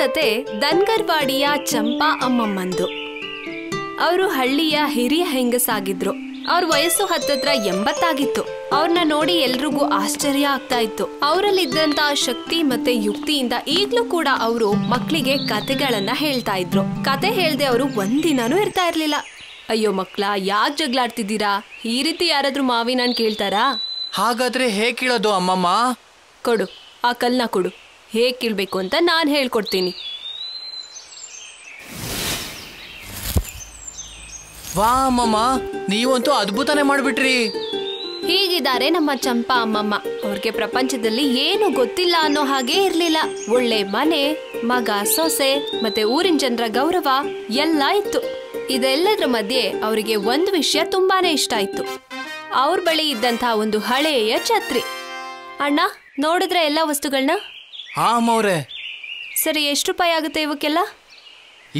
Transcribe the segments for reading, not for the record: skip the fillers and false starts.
ಕತೆ ದನ್ಗರ್ವಾಡಿಯ ಚಂಪಾ ಅಮ್ಮಮ್ಮಂದು. ಅವರು ಹಳ್ಳಿಯ ಹಿರಿಯ ಹೆಂಗಸಾಗಿದ್ರು. ಅವ್ರ ವಯಸ್ಸು ಹತ್ತತ್ರ 80 ಆಗಿತ್ತು. ಅವ್ರನ್ನ ನೋಡಿ ಎಲ್ರಿಗೂ ಆಶ್ಚರ್ಯ ಆಗ್ತಾ ಇತ್ತು. ಅವರಲ್ಲಿದ್ದಂತ ಶಕ್ತಿ ಮತ್ತೆ ಯುಕ್ತಿಯಿಂದ ಈಗ್ಲೂ ಕೂಡ ಅವರು ಮಕ್ಕಳಿಗೆ ಕತೆಗಳನ್ನ ಹೇಳ್ತಾ ಇದ್ರು. ಕತೆ ಹೇಳ್ದೆ ಅವರು ಒಂದಿನಾನು ಇರ್ತಾ ಇರ್ಲಿಲ್ಲ. ಅಯ್ಯೋ ಮಕ್ಳ, ಯಾಕೆ ಜಗಳಾಡ್ತಿದ್ದೀರಾ? ಈ ರೀತಿ ಯಾರಾದ್ರೂ ಮಾವಿನ ಹಣ್ಣು ಕೇಳ್ತಾರಾ? ಹಾಗಾದ್ರೆ ಹೇಗೆ ಕೀಳೋದು ಅಮ್ಮಮ್ಮ? ಕೊಡು, ಆ ಕಲ್ನ ಕೊಡು. ಹೇಗೆ ಕೀಳ್ಬೇಕು ಅಂತ ನಾನು ಹೇಳ್ಕೊಡ್ತೀನಿ. ವಾ ಅಮ್ಮಮ್ಮ, ನೀವಂತೂ ಅದ್ಭುತನೇ ಮಾಡ್ಬಿಟ್ರಿ. ಹೀಗಿದ್ದಾರೆ ನಮ್ಮ ಚಂಪಾ ಅಮ್ಮಮ್ಮ. ಅವ್ರಿಗೆ ಪ್ರಪಂಚದಲ್ಲಿ ಏನು ಗೊತ್ತಿಲ್ಲ ಅನ್ನೋ ಹಾಗೆ ಇರ್ಲಿಲ್ಲ. ಒಳ್ಳೆ ಮನೆ, ಮಗ, ಸೊಸೆ ಮತ್ತೆ ಊರಿನ ಜನರ ಗೌರವ ಎಲ್ಲ ಇತ್ತು. ಇದೆಲ್ಲದ್ರ ಮಧ್ಯೆ ಅವರಿಗೆ ಒಂದು ವಿಷಯ ತುಂಬಾನೇ ಇಷ್ಟ ಆಯ್ತು. ಅವ್ರ ಬಳಿ ಇದ್ದಂತ ಒಂದು ಹಳೆಯ ಛತ್ರಿ. ಅಣ್ಣ, ನೋಡಿದ್ರೆ ಎಲ್ಲ ವಸ್ತುಗಳನ್ನ? ಹಾ ಅಮ್ಮವ್ರೆ. ಸರಿ, ಎಷ್ಟು ರೂಪಾಯಿ ಆಗುತ್ತೆ ಇವಕ್ಕೆಲ್ಲ?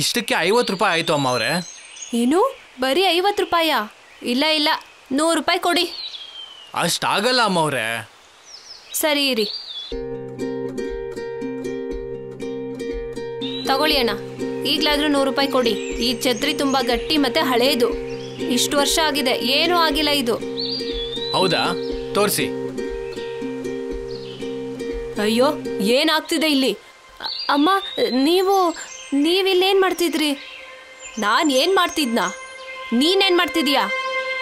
ಇಷ್ಟಕ್ಕೆ 50 ರೂಪಾಯಿ ಆಯ್ತು ಅಮ್ಮವ್ರೆ. ಏನು, ಬರೀ 50 ರೂಪಾಯಾ? ಇಲ್ಲ ಇಲ್ಲ, 100 ರೂಪಾಯಿ ಕೊಡಿ. ಅಷ್ಟಾಗಲ್ಲ ಅಮ್ಮವ್ರೆ. ಸರಿ ಇರಿ, ತಗೊಳ್ಳಿ ಅಣ್ಣ. ಈಗ್ಲಾದ್ರೂ 100 ರೂಪಾಯಿ ಕೊಡಿ. ಈ ಛತ್ರಿ ತುಂಬಾ ಗಟ್ಟಿ ಮತ್ತೆ ಹಳೇದು. ಇಷ್ಟು ವರ್ಷ ಆಗಿದೆ, ಏನೂ ಆಗಿಲ್ಲ ಇದು. ಹೌದಾ? ತೋರಿಸಿ. ಅಯ್ಯೋ, ಏನಾಗ್ತಿದೆ ಇಲ್ಲಿ? ಅಮ್ಮ, ನೀವಿಲ್ಲೇನ್ ಮಾಡ್ತಿದ್ರಿ? ನಾನು ಏನ್ ಮಾಡ್ತಿದ್ನಾ? ನೀನೇನ್ ಮಾಡ್ತಿದೀಯಾ?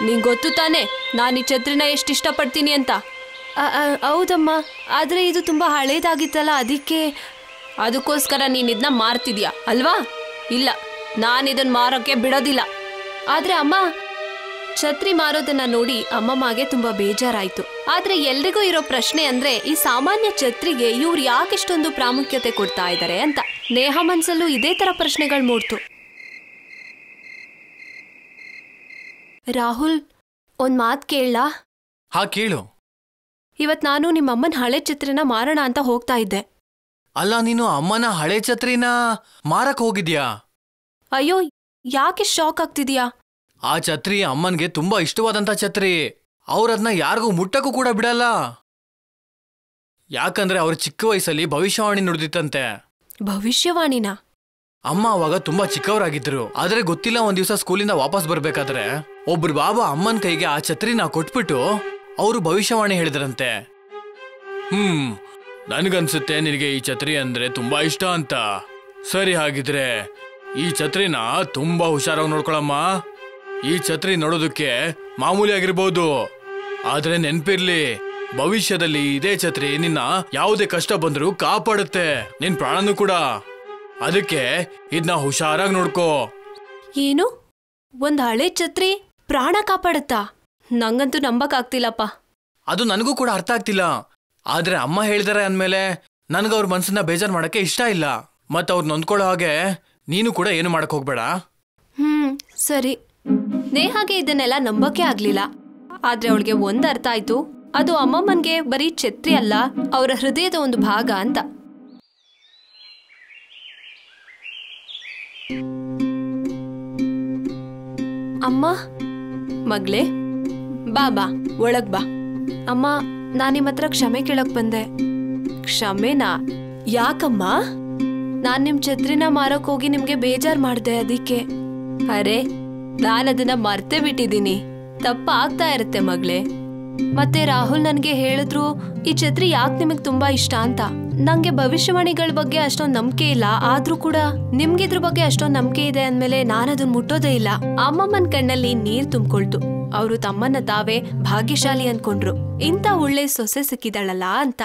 ನಿಂಗೆ ಗೊತ್ತು ತಾನೆ ನಾನು ಈ ಛತ್ರಿನ ಎಷ್ಟು ಇಷ್ಟಪಡ್ತೀನಿ ಅಂತ. ಹೌದಮ್ಮ, ಆದರೆ ಇದು ತುಂಬ ಹಳೇದಾಗಿತ್ತಲ್ಲ, ಅದಕ್ಕೋಸ್ಕರ ನೀನು ಇದನ್ನ ಮಾರ್ತಿದ್ಯಾ ಅಲ್ವಾ? ಇಲ್ಲ, ನಾನು ಇದನ್ನು ಮಾರೋಕ್ಕೆ ಬಿಡೋದಿಲ್ಲ. ಆದರೆ ಅಮ್ಮ, ಛತ್ರಿ ಮಾರೋದನ್ನ ನೋಡಿ ಅಮ್ಮಮ್ಮಗೆ ತುಂಬ ಬೇಜಾರಾಯಿತು. ಆದರೆ ಎಲ್ರಿಗೂ ಇರೋ ಪ್ರಶ್ನೆ ಅಂದರೆ, ಈ ಸಾಮಾನ್ಯ ಛತ್ರಿಗೆ ಇವ್ರು ಯಾಕೆಷ್ಟೊಂದು ಪ್ರಾಮುಖ್ಯತೆ ಕೊಡ್ತಾ ಇದ್ದಾರೆ ಅಂತ. ನೇಹ ಮನಸ್ಸಲ್ಲೂ ಇದೇ ಥರ ಪ್ರಶ್ನೆಗಳು ಮೂಡ್ತು. ರಾಹುಲ್, ಒಂದ್ ಮಾತು ಕೇಳಲಾ? ಹಾ, ಕೇಳು. ಇವತ್ ನಾನು ನಿಮ್ಮ ಅಮ್ಮನ ಹಳೆ ಛತ್ರಿನ ಮಾರೋಣ ಅಂತ ಹೋಗ್ತಾ ಇದ್ದೆ. ಅಲ್ಲ, ನೀನು ಅಮ್ಮನ ಹಳೆ ಛತ್ರಿನ ಮಾರಕ್ ಹೋಗಿದ್ಯಾ? ಅಯ್ಯೋ, ಯಾಕೆ ಶಾಕ್ ಆಗ್ತಿದ್ಯಾ? ಆ ಛತ್ರಿ ಅಮ್ಮನ್ಗೆ ತುಂಬಾ ಇಷ್ಟವಾದಂತ ಛತ್ರಿ. ಅವ್ರದ್ನ ಯಾರಿಗೂ ಮುಟ್ಟಕ್ಕೂ ಕೂಡ ಬಿಡಲ್ಲ. ಯಾಕಂದ್ರೆ ಅವ್ರ ಚಿಕ್ಕ ವಯಸ್ಸಲ್ಲಿ ಭವಿಷ್ಯವಾಣಿ ನುಡಿದಿತ್ತಂತೆ. ಭವಿಷ್ಯವಾಣಿನ? ಅಮ್ಮ ಅವಾಗ ತುಂಬಾ ಚಿಕ್ಕವರಾಗಿದ್ರು. ಆದ್ರೆ ಗೊತ್ತಿಲ್ಲ, ಒಂದ್ ದಿವಸ ಸ್ಕೂಲಿಂದ ವಾಪಸ್ ಬರ್ಬೇಕಾದ್ರೆ ಒಬ್ರು ಬಾಬಾ ಅಮ್ಮನ್ ಕೈಗೆ ಆ ಛತ್ರಿನ ಕೊಟ್ಬಿಟ್ಟು ಅವರು ಭವಿಷ್ಯವಾಣಿ ಹೇಳಿದ್ರಂತೆ. ನನ್ಗನ್ಸುತ್ತೆ ನಿನಗೆ ಈ ಛತ್ರಿ ಅಂದ್ರೆ ತುಂಬಾ ಇಷ್ಟ ಅಂತ. ಸರಿ, ಹಾಗಿದ್ರೆ ಈ ಛತ್ರಿನ ತುಂಬಾ ಹುಷಾರಾಗಿ ನೋಡ್ಕೊಳಮ್ಮ. ಈ ಛತ್ರಿ ನೋಡೋದಕ್ಕೆ ಮಾಮೂಲಿ ಆಗಿರ್ಬೋದು, ಆದ್ರೆ ನೆನ್ಪಿರ್ಲಿ, ಭವಿಷ್ಯದಲ್ಲಿ ಇದೇ ಛತ್ರಿ ನಿನ್ನ ಯಾವುದೇ ಕಷ್ಟ ಬಂದ್ರೂ ಕಾಪಾಡುತ್ತೆ, ನಿನ್ ಪ್ರಾಣನೂ ಕೂಡ. ಅದಕ್ಕೆ ಇದನ್ನ ಹುಷಾರಾಗಿ ನೋಡ್ಕೋ. ಏನು, ಒಂದ್ ಹಳೆ ಛತ್ರಿ ಪ್ರಾಣ ಕಾಪಾಡುತ್ತಾ? ನಂಗಂತೂ ನಂಬಕ್ ಆಗ್ತಿಲ್ಲಪ್ಪ. ಅದು ನನಗೂ ಕೂಡ ಅರ್ಥ ಆಗ್ತಿಲ್ಲ. ಆದ್ರೆ ಅಮ್ಮ ಹೇಳಿದಾರೆ ಅಂದ್ಮೇಲೆ ನನ್ಗ ಅವ್ರ ಮನ್ಸನ್ನ ಬೇಜಾರ್ ಮಾಡಕ್ಕೆ ಇಷ್ಟ ಇಲ್ಲ. ಮತ್ ಅವ್ರು ನೊಂದ್ಕೊಳ್ಳೋ ಹಾಗೆ ನೀನು ಕೂಡ ಏನು ಮಾಡಕ್ ಹೋಗ್ಬೇಡ. ಸರಿ. ನೇಹಾಗೆ ಇದನ್ನೆಲ್ಲ ನಂಬಕ್ಕೆ ಆಗ್ಲಿಲ್ಲ. ಆದ್ರೆ ಅವಳಿಗೆ ಒಂದ್ ಅರ್ಥ ಆಯ್ತು, ಅದು ಅಮ್ಮಮ್ಮನ್ಗೆ ಬರೀ ಛತ್ರಿ ಅಲ್ಲ, ಅವರ ಹೃದಯದ ಒಂದು ಭಾಗ ಅಂತ. ಅಮ್ಮ, ಮಗ್ಲೇ, ಬಾ ಒಳಗ್ ಬಾ. ಅಮ್ಮ, ನಾನ್ ನಿಮ್ಮ ಹತ್ರ ಕ್ಷಮೆ ಕೇಳಕ್ ಬಂದೆ. ಕ್ಷಮೆನಾ? ಯಾಕಮ್ಮ? ನಾನ್ ನಿಮ್ ಛತ್ರಿನ ಮಾರಕ್ ಹೋಗಿ ನಿಮ್ಗೆ ಬೇಜಾರ್ ಮಾಡ್ದೆ, ಅದಕ್ಕೆ. ಅರೆ, ನಾನದನ್ನ ಮರ್ತೇ ಬಿಟ್ಟಿದ್ದೀನಿ. ತಪ್ಪ ಆಗ್ತಾ ಇರುತ್ತೆ ಮಗ್ಲೇ. ಮತ್ತೆ ರಾಹುಲ್ ನನ್ಗೆ ಹೇಳಿದ್ರು ಈ ಛತ್ರಿ ಯಾಕೆ ನಿಮಗ್ ತುಂಬಾ ಇಷ್ಟ ಅಂತ. ನಂಗೆ ಭವಿಷ್ಯವಾಣಿಗಳ ಬಗ್ಗೆ ಅಷ್ಟೊಂದು ನಂಬಿಕೆ ಇಲ್ಲ, ಆದ್ರೂ ಕೂಡ ನಿಮ್ಗಿದ್ರ ಬಗ್ಗೆ ಅಷ್ಟೊಂದು ನಂಬಿಕೆ ಇದೆ ಅಂದ್ಮೇಲೆ ನಾನದನ್ನ ಮುಟ್ಟೋದೇ ಇಲ್ಲ. ಅಮ್ಮಮ್ಮನ್ ಕಣ್ಣಲ್ಲಿ ನೀರ್ ತುಂಬಿಕೊಳ್ತು. ಅವರು ತಮ್ಮನ್ನ ತಾವೇ ಭಾಗ್ಯಶಾಲಿ ಅನ್ಕೊಂಡ್ರು, ಇಂಥ ಒಳ್ಳೆ ಸೊಸೆ ಸಿಕ್ಕಿದಳಲ್ಲ ಅಂತ.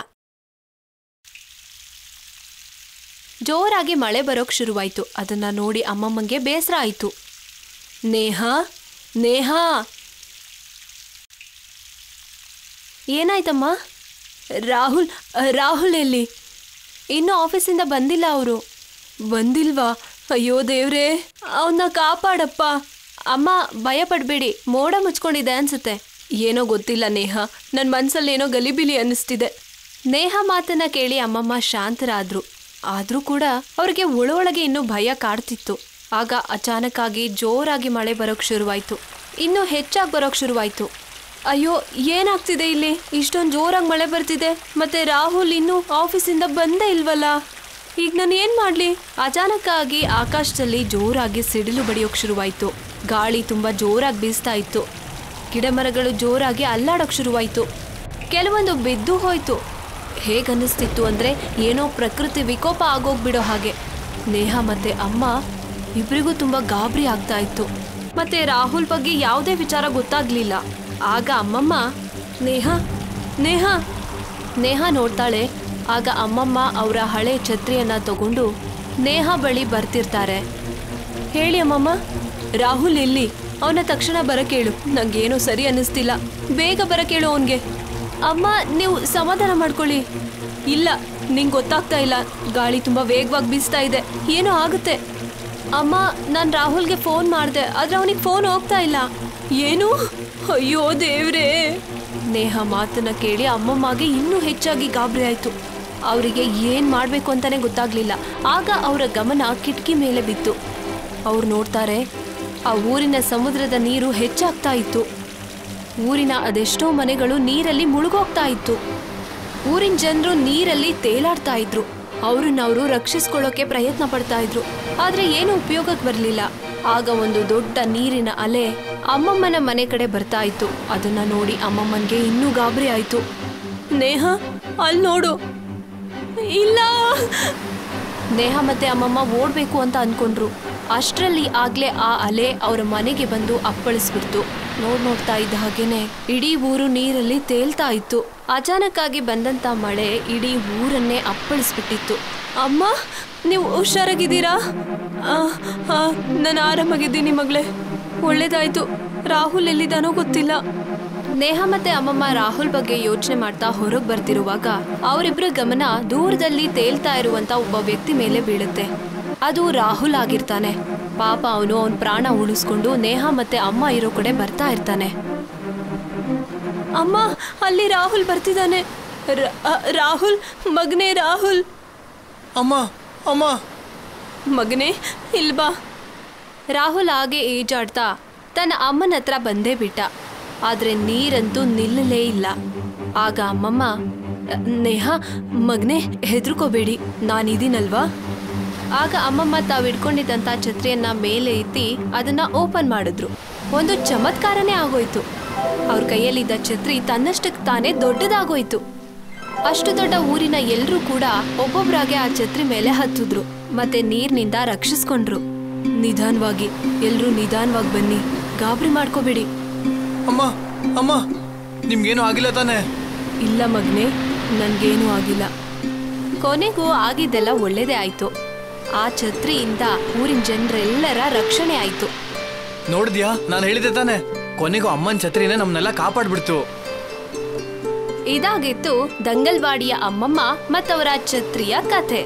ಜೋರಾಗಿ ಮಳೆ ಬರೋಕ್ ಶುರುವಾಯ್ತು. ಅದನ್ನ ನೋಡಿ ಅಮ್ಮಮ್ಮಂಗೆ ಬೇಸರ ಆಯ್ತು. ನೇಹಾ, ಏನಾಯ್ತಮ್ಮ? ರಾಹುಲ್ ಎಲ್ಲಿ? ಇನ್ನೂ ಆಫೀಸಿಂದ ಬಂದಿಲ್ಲ ಅವರು. ಬಂದಿಲ್ವಾ? ಅಯ್ಯೋ ದೇವ್ರೇ, ಅವನ್ನ ಕಾಪಾಡಪ್ಪ. ಅಮ್ಮ, ಭಯ ಪಡ್ಬೇಡಿ, ಮೋಡ ಮುಚ್ಕೊಂಡಿದೆ ಅನ್ಸುತ್ತೆ. ಏನೋ ಗೊತ್ತಿಲ್ಲ ನೇಹ, ನನ್ನ ಮನ್ಸಲ್ಲೇನೋ ಗಲಿಬಿಲಿ ಅನ್ನಿಸ್ತಿದೆ. ನೇಹ ಮಾತನ್ನ ಕೇಳಿ ಅಮ್ಮಮ್ಮ ಶಾಂತರಾದ್ರು. ಆದ್ರೂ ಕೂಡ ಅವ್ರಿಗೆ ಒಳೊಳಗೆ ಇನ್ನೂ ಭಯ ಕಾಡ್ತಿತ್ತು. ಆಗ ಅಚಾನಕ್ ಆಗಿ ಜೋರಾಗಿ ಮಳೆ ಬರೋಕ್ ಶುರುವಾಯ್ತು. ಇನ್ನೂ ಹೆಚ್ಚಾಗಿ ಬರೋಕ್ ಶುರುವಾಯ್ತು. ಅಯ್ಯೋ, ಏನಾಗ್ತಿದೆ ಇಲ್ಲಿ? ಇಷ್ಟೊಂದು ಜೋರಾಗಿ ಮಳೆ ಬರ್ತಿದೆ, ಮತ್ತೆ ರಾಹುಲ್ ಇನ್ನೂ ಆಫೀಸಿಂದ ಬಂದೇ ಇಲ್ವಲ್ಲ. ಈಗ ನಾನು ಏನ್ ಮಾಡ್ಲಿ? ಅಚಾನಕ್ ಆಗಿ ಆಕಾಶದಲ್ಲಿ ಜೋರಾಗಿ ಸಿಡಿಲು ಬಡಿಯೋಕ್ ಶುರುವಾಯ್ತು. ಗಾಳಿ ತುಂಬಾ ಜೋರಾಗಿ ಬೀಸ್ತಾ ಇತ್ತು. ಗಿಡ ಮರಗಳು ಜೋರಾಗಿ ಅಲ್ಲಾಡೋಕ್ ಶುರುವಾಯ್ತು. ಕೆಲವೊಂದು ಬಿದ್ದು ಹೋಯ್ತು. ಹೇಗನ್ನಿಸ್ತಿತ್ತು ಅಂದ್ರೆ ಏನೋ ಪ್ರಕೃತಿ ವಿಕೋಪ ಆಗೋಗ್ಬಿಡೋ ಹಾಗೆ. ನೇಹಾ ಮತ್ತೆ ಅಮ್ಮ ಇಬ್ರಿಗೂ ತುಂಬಾ ಗಾಬರಿ ಆಗ್ತಾ ಇತ್ತು. ಮತ್ತೆ ರಾಹುಲ್ ಬಗ್ಗೆ ಯಾವುದೇ ವಿಚಾರ ಗೊತ್ತಾಗ್ಲಿಲ್ಲ. ಆಗ ಅಮ್ಮಮ್ಮ ನೇಹಾ ನೇಹಾ ನೇಹಾ ನೋಡ್ತಾಳೆ. ಆಗ ಅಮ್ಮಮ್ಮ ಅವರ ಹಳೆ ಛತ್ರಿಯನ್ನ ತಗೊಂಡು ನೇಹಾ ಬಳಿ ಬರ್ತಿರ್ತಾರೆ. ಹೇಳಿ ಅಮ್ಮಮ್ಮ, ರಾಹುಲ್ ಎಲ್ಲಿ? ಅವನ ತಕ್ಷಣ ಬರಕೇಳು. ನಂಗೇನೋ ಸರಿ ಅನ್ನಿಸ್ತಿಲ್ಲ. ಬೇಗ ಬರಕೇಳು ಅವನ್ಗೆ. ಅಮ್ಮ, ನೀವು ಸಮಾಧಾನ ಮಾಡ್ಕೊಳ್ಳಿ. ಇಲ್ಲ, ನಿಂಗೆ ಗೊತ್ತಾಗ್ತಾ ಇಲ್ಲ. ಗಾಳಿ ತುಂಬಾ ವೇಗವಾಗಿ ಬೀಸ್ತಾ ಇದೆ. ಏನೋ ಆಗುತ್ತೆ. ಅಮ್ಮ, ನಾನು ರಾಹುಲ್ಗೆ ಫೋನ್ ಮಾಡಿದೆ, ಆದ್ರೆ ಅವನಿಗೆ ಫೋನ್ ಹೋಗ್ತಾ ಇಲ್ಲ. ಏನು? ಅಯ್ಯೋ ದೇವ್ರೇ! ನೇಹಾ ಮಾತನ್ನ ಕೇಳಿ ಅಮ್ಮಮ್ಮಗೆ ಇನ್ನೂ ಹೆಚ್ಚಾಗಿ ಗಾಬರಿ ಆಯ್ತು. ಅವರಿಗೆ ಏನ್ ಮಾಡ್ಬೇಕು ಅಂತಾನೆ ಗೊತ್ತಾಗ್ಲಿಲ್ಲ. ಆಗ ಅವರ ಗಮನ ಕಿಟಕಿ ಮೇಲೆ ಬಿತ್ತು. ಅವ್ರು ನೋಡ್ತಾರೆ, ಆ ಊರಿನ ಸಮುದ್ರದ ನೀರು ಹೆಚ್ಚಾಗ್ತಾ ಇತ್ತು. ಊರಿನ ಅದೆಷ್ಟೋ ಮನೆಗಳು ನೀರಲ್ಲಿ ಮುಳುಗೋಗ್ತಾ ಇತ್ತು. ಊರಿನ ಜನರು ನೀರಲ್ಲಿ ತೇಲಾಡ್ತಾ ಇದ್ರು. ಅವ್ರನ್ನವರು ರಕ್ಷಿಸ್ಕೊಳ್ಳೋಕೆ ಪ್ರಯತ್ನ ಪಡ್ತಾ ಇದ್ರು. ಆದ್ರೆ ಏನು ಉಪಯೋಗಕ್ಕೆ ಬರಲಿಲ್ಲ. ಆಗ ಒಂದು ದೊಡ್ಡ ನೀರಿನ ಅಲೆ ಅಮ್ಮಮ್ಮನ ಮನೆ ಕಡೆ ಬರ್ತಾ ಇತ್ತು. ಅದನ್ನ ನೋಡಿ ಅಮ್ಮಮ್ಮನ್ಗೆ ಇನ್ನೂ ಗಾಬರಿ ಆಯ್ತು. ನೇಹಾ, ಅಲ್ಲಿ ನೋಡು. ಇಲ್ಲ. ನೇಹಾ ಮತ್ತೆ ಅಮ್ಮಮ್ಮ ಓಡ್ಬೇಕು ಅಂತ ಅನ್ಕೊಂಡ್ರು. ಅಷ್ಟರಲ್ಲಿ ಆಗ್ಲೇ ಆ ಅಲೆ ಅವರ ಮನೆಗೆ ಬಂದು ಅಪ್ಪಳಿಸ್ಬಿಡ್ತು. ನೋಡ್ತಾ ಇದ್ದ ಹಾಗೇನೆ ಇಡೀ ಊರು ನೀರಲ್ಲಿ ತೇಲ್ತಾ ಇತ್ತು. ಅಚಾನಕ್ ಆಗಿ ಬಂದಂತ ಮಳೆ ಇಡೀ ಊರನ್ನೇ ಅಪ್ಪಳಿಸ್ಬಿಟ್ಟಿತ್ತು. ಅಮ್ಮ, ನೀವು ಹುಷಾರಾಗಿದ್ದೀರಾ? ನಾನು ಆರಾಮಾಗಿದ್ದೀನಿ ಮಗಳೇ. ಒಳ್ಳೇದಾಯ್ತು. ರಾಹುಲ್ ಎಲ್ಲಿದ್ದಾನೋ ಗೊತ್ತಿಲ್ಲ. ನೇಹಾ ಮತ್ತೆ ಅಮ್ಮಮ್ಮ ರಾಹುಲ್ ಬಗ್ಗೆ ಯೋಚನೆ ಮಾಡ್ತಾ ಹೊರಗೆ ಬರ್ತಿರುವಾಗ ಅವರಿಬ್ಬರ ಗಮನ ದೂರದಲ್ಲಿ ತೇಲ್ತಾ ಇರುವಂತ ಒಬ್ಬ ವ್ಯಕ್ತಿ ಮೇಲೆ ಬೀಳುತ್ತೆ. ಅದು ರಾಹುಲ್ ಆಗಿರ್ತಾನೆ. ಪಾಪ ಅವನು ಅವನ ಪ್ರಾಣ ಉಳಿಸ್ಕೊಂಡು ನೇಹಾ ಮತ್ತೆ ಅಮ್ಮ ಇರೋ ಕಡೆ ಬರ್ತಾ ಇರ್ತಾನೆ. ಅಮ್ಮ, ಅಲ್ಲಿ ರಾಹುಲ್ ಬರ್ತಿದ್ದಾನೆ. ರಾಹುಲ್ ಮಗನೇ, ರಾಹುಲ್. ಅಮ್ಮ ಅಮ್ಮ ಮಗನೇ, ಇಲ್ಬಾ. ರಾಹುಲ್ ಹಾಗೆ ಈಜಾಡ್ತಾ ತನ್ನ ಅಮ್ಮನ ಹತ್ರ ಬಂದೇ ಬಿಟ್ಟ. ಆದ್ರೆ ನೀರಂತೂ ನಿಲ್ಲಲೇ ಇಲ್ಲ. ಆಗ ಅಮ್ಮಮ್ಮ, ನೇಹಾ ಮಗನೇ, ಹೆದರ್ಕೋಬೇಡಿ, ನಾನಿದ್ದೀನಲ್ವಾ. ಆಗ ಅಮ್ಮಮ್ಮ ತಾವು ಇಟ್ಕೊಂಡಿದ್ದಂಥ ಛತ್ರಿಯನ್ನ ಮೇಲೆ ಎತ್ತಿ ಅದನ್ನ ಓಪನ್ ಮಾಡಿದ್ರು. ಒಂದು ಚಮತ್ಕಾರನೇ ಆಗೋಯ್ತು. ಅವ್ರ ಕೈಯಲ್ಲಿದ್ದ ಛತ್ರಿ ತನ್ನಷ್ಟಕ್ಕೆ ತಾನೇ ದೊಡ್ಡದಾಗೋಯ್ತು. ಅಷ್ಟು ದೊಡ್ಡ ಊರಿನ ಎಲ್ಲರೂ ಕೂಡ ಒಬ್ಬೊಬ್ರಾಗೆ ಆ ಛತ್ರಿ ಮೇಲೆ ಹತ್ತಿದ್ರು. ಮತ್ತೆ ನೀರಿನಿಂದ ರಕ್ಷಿಸ್ಕೊಂಡ್ರು. ನಿಧಾನವಾಗಿ, ಎಲ್ರೂ ನಿಧಾನವಾಗಿ ಬನ್ನಿ, ಗಾಬರಿ ಮಾಡ್ಕೋಬೇಡಿ. ಅಮ್ಮ ಅಮ್ಮ, ನಿಮ್ಗೇನು ಆಗಿಲ್ಲ ತಾನೆ? ಇಲ್ಲ ಮಗನೇ, ನನ್ಗೇನು ಆಗಿಲ್ಲ. ಕೊನೆಗೂ ಆಗಿದ್ದೆಲ್ಲ ಒಳ್ಳೇದೇ ಆಯ್ತು. ಆ ಛತ್ರಿಯಿಂದ ಊರಿನ ಜನರೆಲ್ಲರ ರಕ್ಷಣೆ ಆಯ್ತು. ನೋಡಿದ್ಯಾ, ನಾನು ಹೇಳಿದೆ ತಾನೆ, ಕೊನೆಗೂ ಅಮ್ಮನ ಛತ್ರಿನೇ ನಮ್ನೆಲ್ಲ ಕಾಪಾಡ್ಬಿಡ್ತು. ಇದಾಗಿತ್ತು ದಂಗಲ್ವಾಡಿಯ ಅಮ್ಮಮ್ಮ ಮತ್ತವರ ಛತ್ರಿಯ ಕಥೆ.